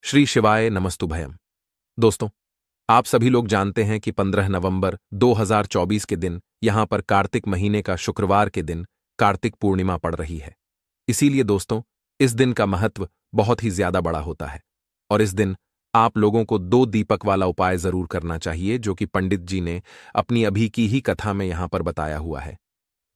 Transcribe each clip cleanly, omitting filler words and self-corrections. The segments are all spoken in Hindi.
श्री शिवाय नमस्तुभयम। दोस्तों, आप सभी लोग जानते हैं कि 15 नवंबर 2024 के दिन यहां पर कार्तिक महीने का शुक्रवार के दिन कार्तिक पूर्णिमा पड़ रही है। इसीलिए दोस्तों, इस दिन का महत्व बहुत ही ज्यादा बड़ा होता है और इस दिन आप लोगों को 2 दीपक वाला उपाय जरूर करना चाहिए, जो कि पंडित जी ने अपनी अभी की ही कथा में यहां पर बताया हुआ है।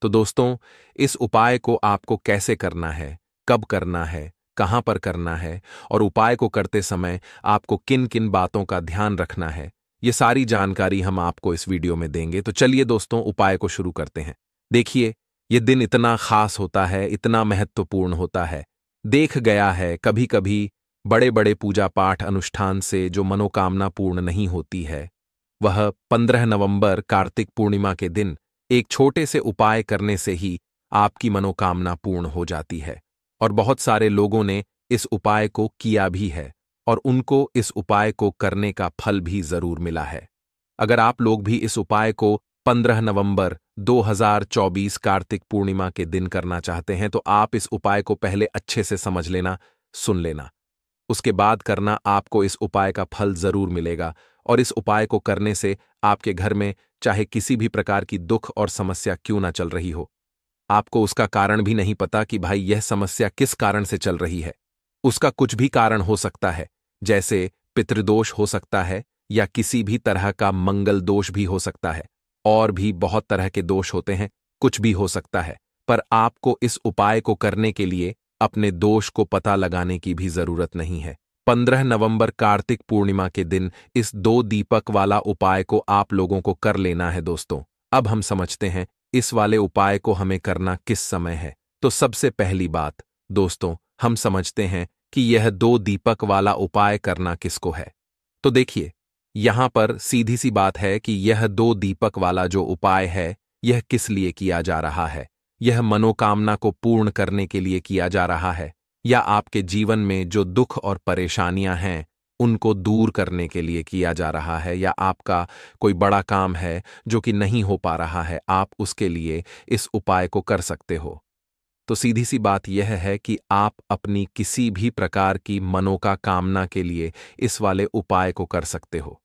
तो दोस्तों, इस उपाय को आपको कैसे करना है, कब करना है, कहां पर करना है और उपाय को करते समय आपको किन किन बातों का ध्यान रखना है, ये सारी जानकारी हम आपको इस वीडियो में देंगे। तो चलिए दोस्तों, उपाय को शुरू करते हैं। देखिए, ये दिन इतना खास होता है, इतना महत्वपूर्ण होता है। देख गया है कभी कभी बड़े बड़े पूजा पाठ अनुष्ठान से जो मनोकामना पूर्ण नहीं होती है, वह 15 नवंबर कार्तिक पूर्णिमा के दिन एक छोटे से उपाय करने से ही आपकी मनोकामना पूर्ण हो जाती है। और बहुत सारे लोगों ने इस उपाय को किया भी है और उनको इस उपाय को करने का फल भी जरूर मिला है। अगर आप लोग भी इस उपाय को 15 नवंबर 2024 कार्तिक पूर्णिमा के दिन करना चाहते हैं, तो आप इस उपाय को पहले अच्छे से समझ लेना, सुन लेना। उसके बाद करना, आपको इस उपाय का फल जरूर मिलेगा। और इस उपाय को करने से आपके घर में चाहे किसी भी प्रकार की दुख और समस्या क्यों ना चल रही हो, आपको उसका कारण भी नहीं पता कि भाई यह समस्या किस कारण से चल रही है। उसका कुछ भी कारण हो सकता है, जैसे पितृदोष हो सकता है या किसी भी तरह का मंगल दोष भी हो सकता है, और भी बहुत तरह के दोष होते हैं, कुछ भी हो सकता है। पर आपको इस उपाय को करने के लिए अपने दोष को पता लगाने की भी जरूरत नहीं है। 15 नवंबर कार्तिक पूर्णिमा के दिन इस 2 दीपक वाला उपाय को आप लोगों को कर लेना है। दोस्तों, अब हम समझते हैं इस वाले उपाय को हमें करना किस समय है। तो सबसे पहली बात दोस्तों, हम समझते हैं कि यह 2 दीपक वाला उपाय करना किसको है। तो देखिए, यहां पर सीधी सी बात है कि यह 2 दीपक वाला जो उपाय है, यह किस लिए किया जा रहा है। यह मनोकामना को पूर्ण करने के लिए किया जा रहा है, या आपके जीवन में जो दुख और परेशानियां हैं उनको दूर करने के लिए किया जा रहा है, या आपका कोई बड़ा काम है जो कि नहीं हो पा रहा है, आप उसके लिए इस उपाय को कर सकते हो। तो सीधी सी बात यह है कि आप अपनी किसी भी प्रकार की मनोकामना के लिए इस वाले उपाय को कर सकते हो।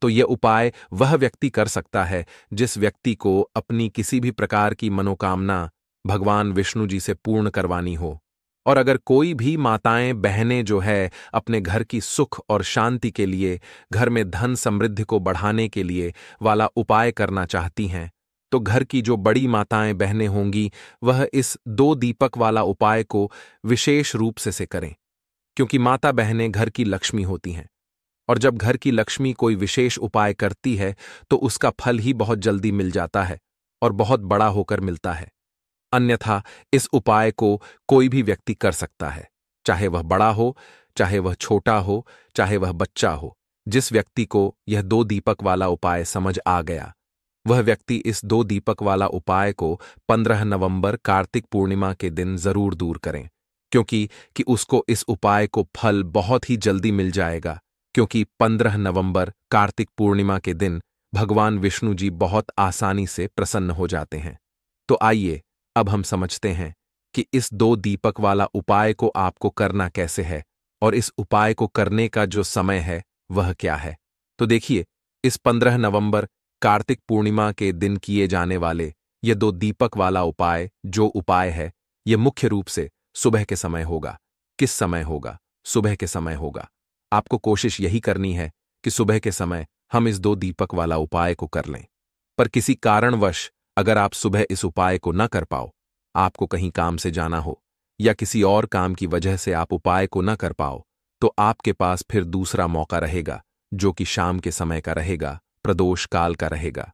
तो यह उपाय वह व्यक्ति कर सकता है जिस व्यक्ति को अपनी किसी भी प्रकार की मनोकामना भगवान विष्णु जी से पूर्ण करवानी हो। और अगर कोई भी माताएं बहनें जो है अपने घर की सुख और शांति के लिए, घर में धन समृद्धि को बढ़ाने के लिए वाला उपाय करना चाहती हैं, तो घर की जो बड़ी माताएं बहनें होंगी वह इस 2 दीपक वाला उपाय को विशेष रूप से करें, क्योंकि माता बहनें घर की लक्ष्मी होती हैं। और जब घर की लक्ष्मी कोई विशेष उपाय करती है तो उसका फल ही बहुत जल्दी मिल जाता है और बहुत बड़ा होकर मिलता है। अन्यथा इस उपाय को कोई भी व्यक्ति कर सकता है, चाहे वह बड़ा हो, चाहे वह छोटा हो, चाहे वह बच्चा हो। जिस व्यक्ति को यह 2 दीपक वाला उपाय समझ आ गया, वह व्यक्ति इस 2 दीपक वाला उपाय को 15 नवंबर कार्तिक पूर्णिमा के दिन जरूर दूर करें, क्योंकि उसको इस उपाय को फल बहुत ही जल्दी मिल जाएगा। क्योंकि 15 नवंबर कार्तिक पूर्णिमा के दिन भगवान विष्णु जी बहुत आसानी से प्रसन्न हो जाते हैं। तो आइए अब हम समझते हैं कि इस 2 दीपक वाला उपाय को आपको करना कैसे है और इस उपाय को करने का जो समय है वह क्या है। तो देखिए, इस 15 नवंबर कार्तिक पूर्णिमा के दिन किए जाने वाले ये 2 दीपक वाला उपाय जो उपाय है, यह मुख्य रूप से सुबह के समय होगा। किस समय होगा? सुबह के समय होगा। आपको कोशिश यही करनी है कि सुबह के समय हम इस 2 दीपक वाला उपाय को कर लें। पर किसी कारणवश अगर आप सुबह इस उपाय को न कर पाओ, आपको कहीं काम से जाना हो या किसी और काम की वजह से आप उपाय को न कर पाओ, तो आपके पास फिर दूसरा मौका रहेगा, जो कि शाम के समय का रहेगा, प्रदोष काल का रहेगा।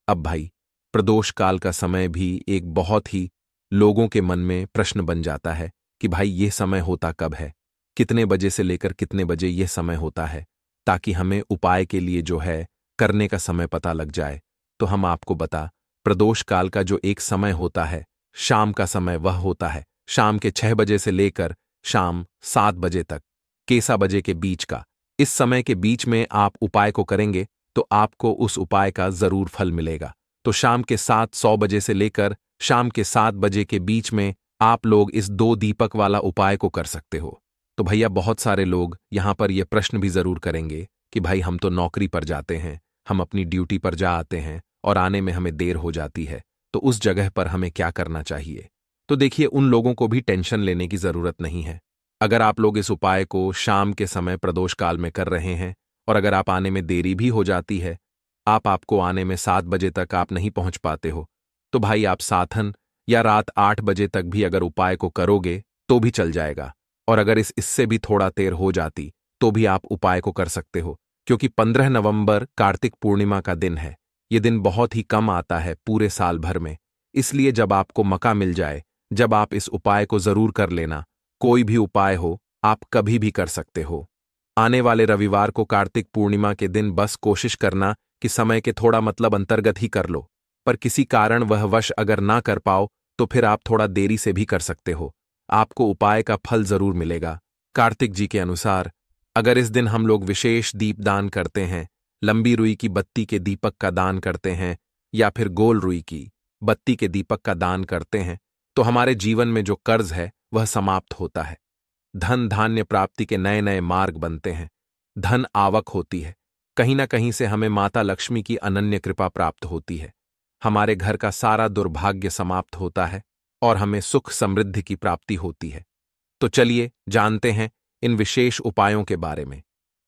अब भाई, प्रदोष काल का समय भी एक बहुत ही लोगों के मन में प्रश्न बन जाता है कि भाई ये समय होता कब है, कितने बजे से लेकर कितने बजे यह समय होता है, ताकि हमें उपाय के लिए जो है करने का समय पता लग जाए। तो हम आपको बता, प्रदोष काल का जो एक समय होता है, शाम का समय, वह होता है शाम के 6 बजे से लेकर शाम 7 बजे तक, केसा बजे के बीच का। इस समय के बीच में आप उपाय को करेंगे तो आपको उस उपाय का जरूर फल मिलेगा। तो शाम के 7:100 बजे से लेकर शाम के 7 बजे के बीच में आप लोग इस 2 दीपक वाला उपाय को कर सकते हो। तो तो भैया बहुत सारे लोग यहाँ पर ये प्रश्न भी जरूर करेंगे कि भाई हम तो नौकरी पर जाते हैं, हम अपनी ड्यूटी पर जा आते हैं और आने में हमें देर हो जाती है, तो उस जगह पर हमें क्या करना चाहिए। तो देखिए, उन लोगों को भी टेंशन लेने की जरूरत नहीं है। अगर आप लोग इस उपाय को शाम के समय प्रदोष काल में कर रहे हैं और अगर आप आने में देरी भी हो जाती है, आपको आने में 7 बजे तक आप नहीं पहुंच पाते हो, तो भाई आप साथन या रात 8 बजे तक भी अगर उपाय को करोगे तो भी चल जाएगा। और अगर इससे भी थोड़ा देर हो जाती तो भी आप उपाय को कर सकते हो, क्योंकि 15 नवंबर कार्तिक पूर्णिमा का दिन है। ये दिन बहुत ही कम आता है पूरे साल भर में, इसलिए जब आपको मौका मिल जाए, जब आप इस उपाय को जरूर कर लेना। कोई भी उपाय हो, आप कभी भी कर सकते हो। आने वाले रविवार को कार्तिक पूर्णिमा के दिन बस कोशिश करना कि समय के थोड़ा अंतर्गत ही कर लो, पर किसी कारण वह वश अगर ना कर पाओ तो फिर आप थोड़ा देरी से भी कर सकते हो। आपको उपाय का फल जरूर मिलेगा। कार्तिक जी के अनुसार अगर इस दिन हम लोग विशेष दीप दान करते हैं, लंबी रुई की बत्ती के दीपक का दान करते हैं या फिर गोल रुई की बत्ती के दीपक का दान करते हैं, तो हमारे जीवन में जो कर्ज है वह समाप्त होता है। धन धान्य प्राप्ति के नए नए मार्ग बनते हैं, धन आवक होती है, कहीं ना कहीं से हमें माता लक्ष्मी की अनन्य कृपा प्राप्त होती है, हमारे घर का सारा दुर्भाग्य समाप्त होता है और हमें सुख समृद्धि की प्राप्ति होती है। तो चलिए जानते हैं इन विशेष उपायों के बारे में।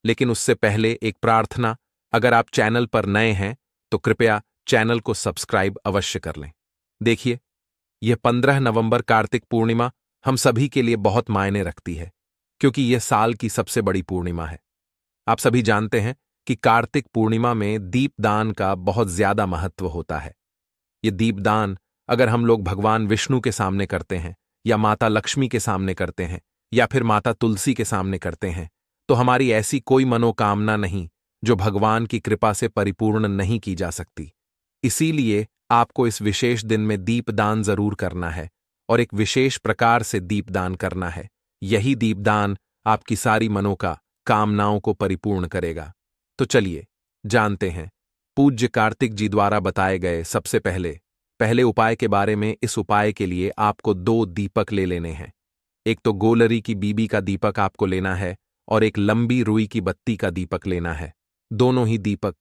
लेकिन उससे पहले एक प्रार्थना, अगर आप चैनल पर नए हैं तो कृपया चैनल को सब्सक्राइब अवश्य कर लें। देखिए, यह 15 नवंबर कार्तिक पूर्णिमा हम सभी के लिए बहुत मायने रखती है, क्योंकि यह साल की सबसे बड़ी पूर्णिमा है। आप सभी जानते हैं कि कार्तिक पूर्णिमा में दीपदान का बहुत ज्यादा महत्व होता है। ये दीपदान अगर हम लोग भगवान विष्णु के सामने करते हैं या माता लक्ष्मी के सामने करते हैं या फिर माता तुलसी के सामने करते हैं, तो हमारी ऐसी कोई मनोकामना नहीं जो भगवान की कृपा से परिपूर्ण नहीं की जा सकती। इसीलिए आपको इस विशेष दिन में दीपदान जरूर करना है और एक विशेष प्रकार से दीपदान करना है। यही दीपदान आपकी सारी कामनाओं को परिपूर्ण करेगा। तो चलिए जानते हैं पूज्य कार्तिक जी द्वारा बताए गए सबसे पहले उपाय के बारे में। इस उपाय के लिए आपको 2 दीपक ले लेने हैं। एक तो गोलरी की बीबी का दीपक आपको लेना है और एक लंबी रुई की बत्ती का दीपक लेना है। दोनों ही दीपक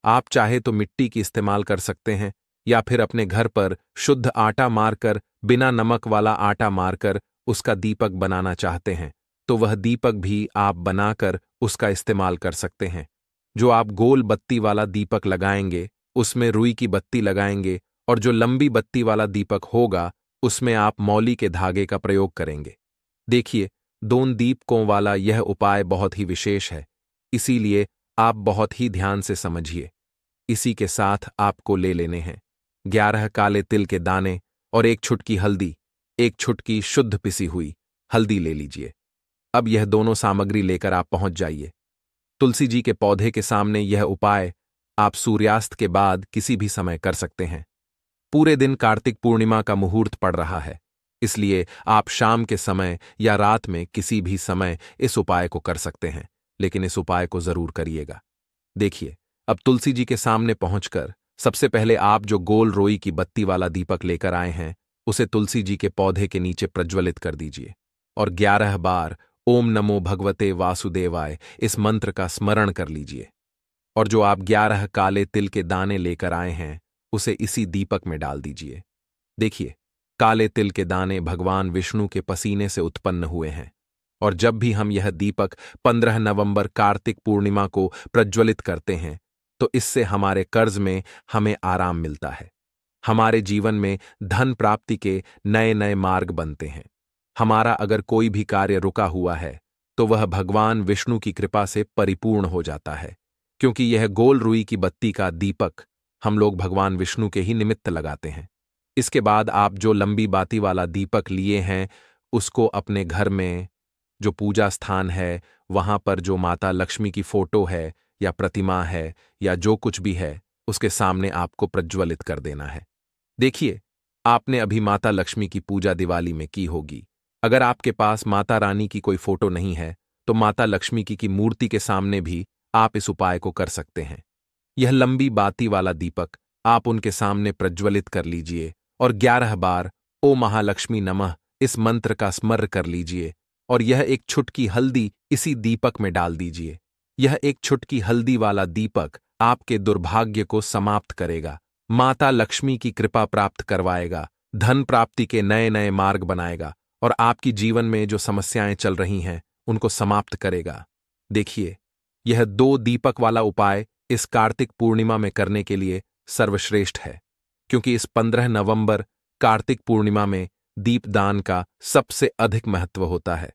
आप चाहे तो मिट्टी की इस्तेमाल कर सकते हैं या फिर अपने घर पर शुद्ध आटा मारकर, बिना नमक वाला आटा मारकर उसका दीपक बनाना चाहते हैं तो वह दीपक भी आप बनाकर उसका इस्तेमाल कर सकते हैं। जो आप गोल बत्ती वाला दीपक लगाएंगे उसमें रुई की बत्ती लगाएंगे और जो लंबी बत्ती वाला दीपक होगा उसमें आप मौली के धागे का प्रयोग करेंगे। देखिए, 2 दीपकों वाला यह उपाय बहुत ही विशेष है, इसीलिए आप बहुत ही ध्यान से समझिए। इसी के साथ आपको ले लेने हैं 11 काले तिल के दाने और 1 छुटकी हल्दी, 1 छुटकी शुद्ध पिसी हुई हल्दी ले लीजिए। अब यह दोनों सामग्री लेकर आप पहुंच जाइए तुलसी जी के पौधे के सामने। यह उपाय आप सूर्यास्त के बाद किसी भी समय कर सकते हैं। पूरे दिन कार्तिक पूर्णिमा का मुहूर्त पड़ रहा है, इसलिए आप शाम के समय या रात में किसी भी समय इस उपाय को कर सकते हैं, लेकिन इस उपाय को जरूर करिएगा। देखिए, अब तुलसी जी के सामने पहुंचकर सबसे पहले आप जो गोल रोई की बत्ती वाला दीपक लेकर आए हैं उसे तुलसी जी के पौधे के नीचे प्रज्वलित कर दीजिए और 11 बार ओम नमो भगवते वासुदेवाय इस मंत्र का स्मरण कर लीजिए। और जो आप 11 काले तिल के दाने लेकर आए हैं उसे इसी दीपक में डाल दीजिए। देखिए, काले तिल के दाने भगवान विष्णु के पसीने से उत्पन्न हुए हैं और जब भी हम यह दीपक 15 नवंबर कार्तिक पूर्णिमा को प्रज्वलित करते हैं तो इससे हमारे कर्ज में हमें आराम मिलता है, हमारे जीवन में धन प्राप्ति के नए नए मार्ग बनते हैं। हमारा अगर कोई भी कार्य रुका हुआ है तो वह भगवान विष्णु की कृपा से परिपूर्ण हो जाता है, क्योंकि यह गोल रुई की बत्ती का दीपक हम लोग भगवान विष्णु के ही निमित्त लगाते हैं। इसके बाद आप जो लंबी बाती वाला दीपक लिए हैं उसको अपने घर में जो पूजा स्थान है वहां पर जो माता लक्ष्मी की फोटो है या प्रतिमा है या जो कुछ भी है उसके सामने आपको प्रज्वलित कर देना है। देखिए, आपने अभी माता लक्ष्मी की पूजा दिवाली में की होगी। अगर आपके पास माता रानी की कोई फोटो नहीं है तो माता लक्ष्मी की मूर्ति के सामने भी आप इस उपाय को कर सकते हैं। यह लंबी बाती वाला दीपक आप उनके सामने प्रज्वलित कर लीजिए और 11 बार ओ महालक्ष्मी नमः इस मंत्र का स्मरण कर लीजिए और यह एक छुटकी हल्दी इसी दीपक में डाल दीजिए। यह एक छुटकी हल्दी वाला दीपक आपके दुर्भाग्य को समाप्त करेगा, माता लक्ष्मी की कृपा प्राप्त करवाएगा, धन प्राप्ति के नए नए मार्ग बनाएगा और आपकी जीवन में जो समस्याएं चल रही हैं उनको समाप्त करेगा। देखिए, यह 2 दीपक वाला उपाय इस कार्तिक पूर्णिमा में करने के लिए सर्वश्रेष्ठ है, क्योंकि इस 15 नवंबर कार्तिक पूर्णिमा में दीपदान का सबसे अधिक महत्व होता है।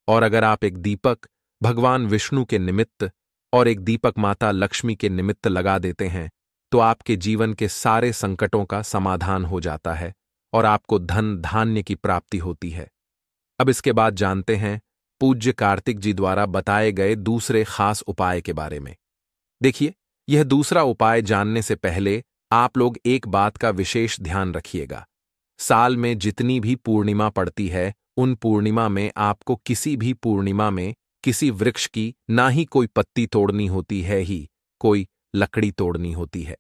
और अगर आप एक दीपक भगवान विष्णु के निमित्त और एक दीपक माता लक्ष्मी के निमित्त लगा देते हैं तो आपके जीवन के सारे संकटों का समाधान हो जाता है और आपको धन धान्य की प्राप्ति होती है। अब इसके बाद जानते हैं पूज्य कार्तिक जी द्वारा बताए गए दूसरे खास उपाय के बारे में। देखिए, यह दूसरा उपाय जानने से पहले आप लोग एक बात का विशेष ध्यान रखिएगा। साल में जितनी भी पूर्णिमा पड़ती है उन पूर्णिमा में आपको किसी भी पूर्णिमा में किसी वृक्ष की ना ही कोई पत्ती तोड़नी होती है ही कोई लकड़ी तोड़नी होती है।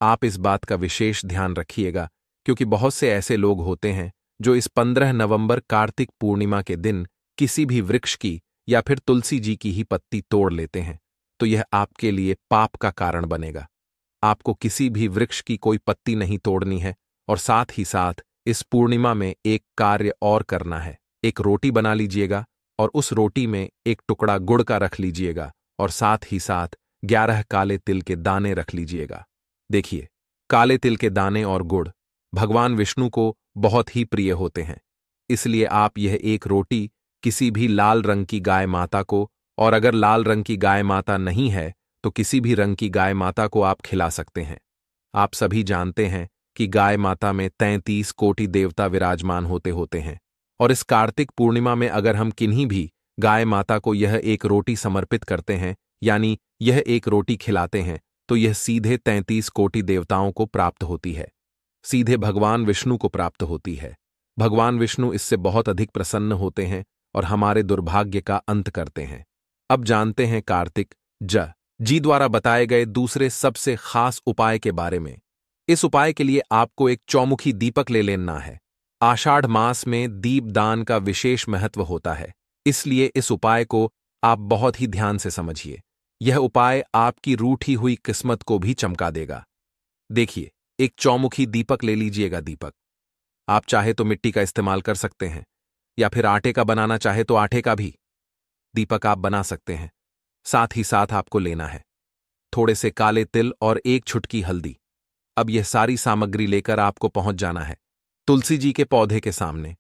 आप इस बात का विशेष ध्यान रखिएगा, क्योंकि बहुत से ऐसे लोग होते हैं जो इस 15 नवंबर कार्तिक पूर्णिमा के दिन किसी भी वृक्ष की या फिर तुलसी जी की ही पत्ती तोड़ लेते हैं, तो यह आपके लिए पाप का कारण बनेगा। आपको किसी भी वृक्ष की कोई पत्ती नहीं तोड़नी है और साथ ही साथ इस पूर्णिमा में एक कार्य और करना है। एक रोटी बना लीजिएगा और उस रोटी में एक टुकड़ा गुड़ का रख लीजिएगा और साथ ही साथ 11 काले तिल के दाने रख लीजिएगा। देखिए, काले तिल के दाने और गुड़ भगवान विष्णु को बहुत ही प्रिय होते हैं, इसलिए आप यह एक रोटी किसी भी लाल रंग की गाय माता को, और अगर लाल रंग की गाय माता नहीं है तो किसी भी रंग की गाय माता को आप खिला सकते हैं। आप सभी जानते हैं कि गाय माता में 33 कोटि देवता विराजमान होते हैं, और इस कार्तिक पूर्णिमा में अगर हम किन्हीं भी गाय माता को यह एक रोटी समर्पित करते हैं, यानी यह एक रोटी खिलाते हैं, तो यह सीधे 33 कोटि देवताओं को प्राप्त होती है, सीधे भगवान विष्णु को प्राप्त होती है। भगवान विष्णु इससे बहुत अधिक प्रसन्न होते हैं और हमारे दुर्भाग्य का अंत करते हैं। अब जानते हैं कार्तिक जी द्वारा बताए गए दूसरे सबसे खास उपाय के बारे में। इस उपाय के लिए आपको एक चौमुखी दीपक ले लेना है। आषाढ़ मास में दीपदान का विशेष महत्व होता है, इसलिए इस उपाय को आप बहुत ही ध्यान से समझिए। यह उपाय आपकी रूठी हुई किस्मत को भी चमका देगा। देखिए, एक चौमुखी दीपक ले लीजिएगा। दीपक आप चाहे तो मिट्टी का इस्तेमाल कर सकते हैं, या फिर आटे का बनाना चाहे तो आटे का भी दीपक आप बना सकते हैं। साथ ही साथ आपको लेना है थोड़े से काले तिल और एक छुटकी हल्दी। अब यह सारी सामग्री लेकर आपको पहुंच जाना है तुलसी जी के पौधे के सामने।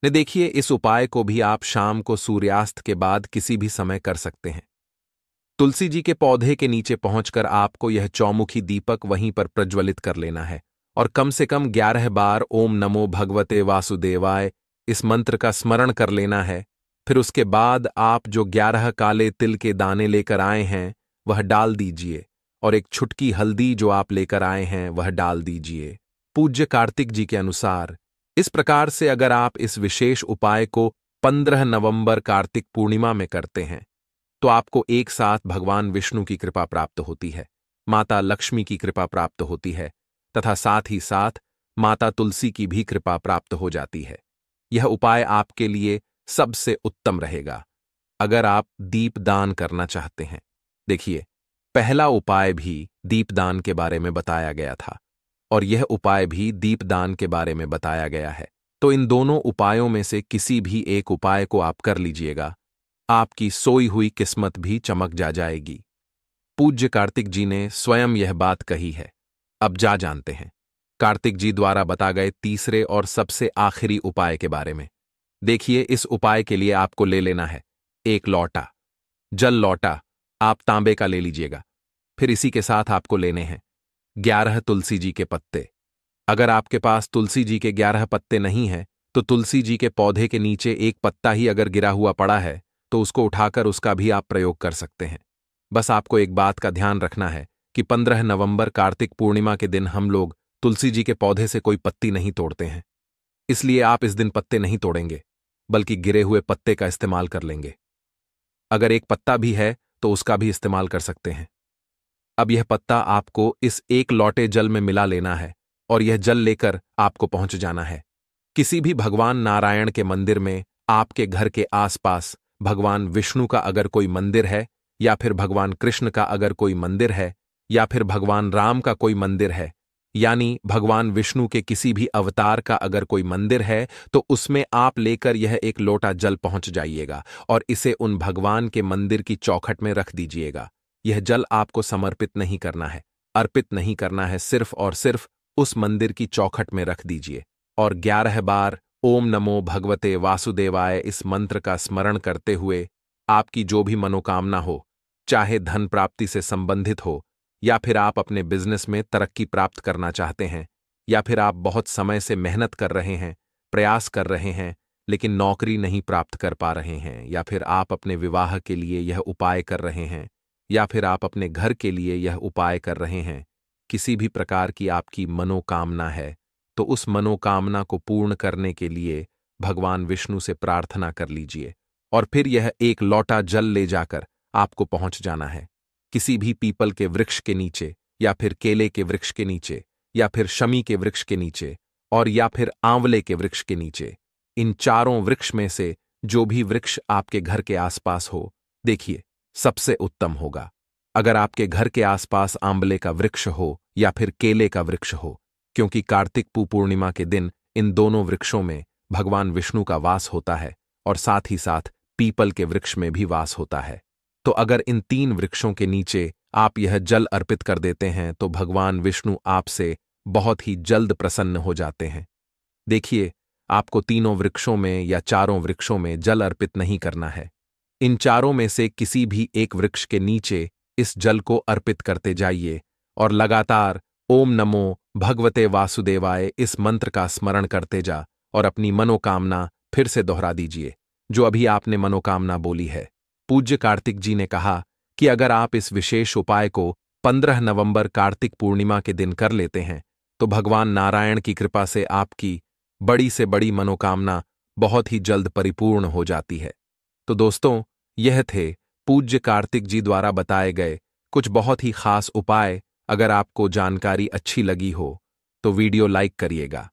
ने देखिए, इस उपाय को भी आप शाम को सूर्यास्त के बाद किसी भी समय कर सकते हैं। तुलसी जी के पौधे के नीचे पहुंचकर आपको यह चौमुखी दीपक वहीं पर प्रज्वलित कर लेना है और कम से कम 11 बार ओम नमो भगवते वासुदेवाय इस मंत्र का स्मरण कर लेना है। फिर उसके बाद आप जो 11 काले तिल के दाने लेकर आए हैं वह डाल दीजिए और एक छुटकी हल्दी जो आप लेकर आए हैं वह डाल दीजिए पूज्य कार्तिक जी के अनुसार। इस प्रकार से अगर आप इस विशेष उपाय को 15 नवंबर कार्तिक पूर्णिमा में करते हैं तो आपको एक साथ भगवान विष्णु की कृपा प्राप्त होती है, माता लक्ष्मी की कृपा प्राप्त होती है तथा साथ ही साथ माता तुलसी की भी कृपा प्राप्त हो जाती है। यह उपाय आपके लिए सबसे उत्तम रहेगा अगर आप दीपदान करना चाहते हैं। देखिए, पहला उपाय भी दीपदान के बारे में बताया गया था और यह उपाय भी दीपदान के बारे में बताया गया है, तो इन दोनों उपायों में से किसी भी एक उपाय को आप कर लीजिएगा, आपकी सोई हुई किस्मत भी चमक जाएगी। पूज्य कार्तिक जी ने स्वयं यह बात कही है। अब जानते हैं कार्तिक जी द्वारा बता गए तीसरे और सबसे आखिरी उपाय के बारे में। देखिए, इस उपाय के लिए आपको ले लेना है एक लौटा, जल लौटा आप तांबे का ले लीजिएगा। फिर इसी के साथ आपको लेने हैं 11 तुलसी जी के पत्ते। अगर आपके पास तुलसी जी के 11 पत्ते नहीं हैं तो तुलसी जी के पौधे के नीचे एक पत्ता ही अगर गिरा हुआ पड़ा है तो उसको उठाकर उसका भी आप प्रयोग कर सकते हैं। बस आपको एक बात का ध्यान रखना है कि 15 नवंबर कार्तिक पूर्णिमा के दिन हम लोग तुलसी जी के पौधे से कोई पत्ती नहीं तोड़ते हैं, इसलिए आप इस दिन पत्ते नहीं तोड़ेंगे बल्कि गिरे हुए पत्ते का इस्तेमाल कर लेंगे। अगर एक पत्ता भी है तो उसका भी इस्तेमाल कर सकते हैं। अब यह पत्ता आपको इस एक लौटे जल में मिला लेना है और यह जल लेकर आपको पहुंच जाना है किसी भी भगवान नारायण के मंदिर में आपके घर के आसपास भगवान विष्णु का अगर कोई मंदिर है, या फिर भगवान कृष्ण का अगर कोई मंदिर है, या फिर भगवान राम का कोई मंदिर है, यानी भगवान विष्णु के किसी भी अवतार का अगर कोई मंदिर है, तो उसमें आप लेकर यह एक लोटा जल पहुंच जाइएगा और इसे उन भगवान के मंदिर की चौखट में रख दीजिएगा। यह जल आपको समर्पित नहीं करना है, अर्पित नहीं करना है, सिर्फ और सिर्फ उस मंदिर की चौखट में रख दीजिए और 11 बार ओम नमो भगवते वासुदेवाय इस मंत्र का स्मरण करते हुए आपकी जो भी मनोकामना हो, चाहे धन प्राप्ति से संबंधित हो, या फिर आप अपने बिजनेस में तरक्की प्राप्त करना चाहते हैं, या फिर आप बहुत समय से मेहनत कर रहे हैं, प्रयास कर रहे हैं, लेकिन नौकरी नहीं प्राप्त कर पा रहे हैं, या फिर आप अपने विवाह के लिए यह उपाय कर रहे हैं, या फिर आप अपने घर के लिए यह उपाय कर रहे हैं, किसी भी प्रकार की आपकी मनोकामना है, तो उस मनोकामना को पूर्ण करने के लिए भगवान विष्णु से प्रार्थना कर लीजिए और फिर यह एक लोटा जल ले जाकर आपको पहुंच जाना है किसी भी पीपल के वृक्ष के नीचे, या फिर केले के वृक्ष के नीचे, या फिर शमी के वृक्ष के नीचे, और या फिर आंवले के वृक्ष के नीचे। इन चारों वृक्ष में से जो भी वृक्ष आपके घर के आसपास हो, देखिए सबसे उत्तम होगा अगर आपके घर के आसपास आंवले का वृक्ष हो या फिर केले का वृक्ष हो, क्योंकि कार्तिक पूर्णिमा के दिन इन दोनों वृक्षों में भगवान विष्णु का वास होता है और साथ ही साथ पीपल के वृक्ष में भी वास होता है। तो अगर इन 3 वृक्षों के नीचे आप यह जल अर्पित कर देते हैं तो भगवान विष्णु आपसे बहुत ही जल्द प्रसन्न हो जाते हैं। देखिए, आपको तीनों वृक्षों में या चारों वृक्षों में जल अर्पित नहीं करना है। इन चारों में से किसी भी एक वृक्ष के नीचे इस जल को अर्पित करते जाइए और लगातार ओम नमो भगवते वासुदेवाय इस मंत्र का स्मरण करते जा और अपनी मनोकामना फिर से दोहरा दीजिए, जो अभी आपने मनोकामना बोली है। पूज्य कार्तिक जी ने कहा कि अगर आप इस विशेष उपाय को 15 नवंबर कार्तिक पूर्णिमा के दिन कर लेते हैं, तो भगवान नारायण की कृपा से आपकी बड़ी से बड़ी मनोकामना बहुत ही जल्द परिपूर्ण हो जाती है। तो दोस्तों, यह थे पूज्य कार्तिक जी द्वारा बताए गए कुछ बहुत ही खास उपाय। अगर आपको जानकारी अच्छी लगी हो तो वीडियो लाइक करिएगा।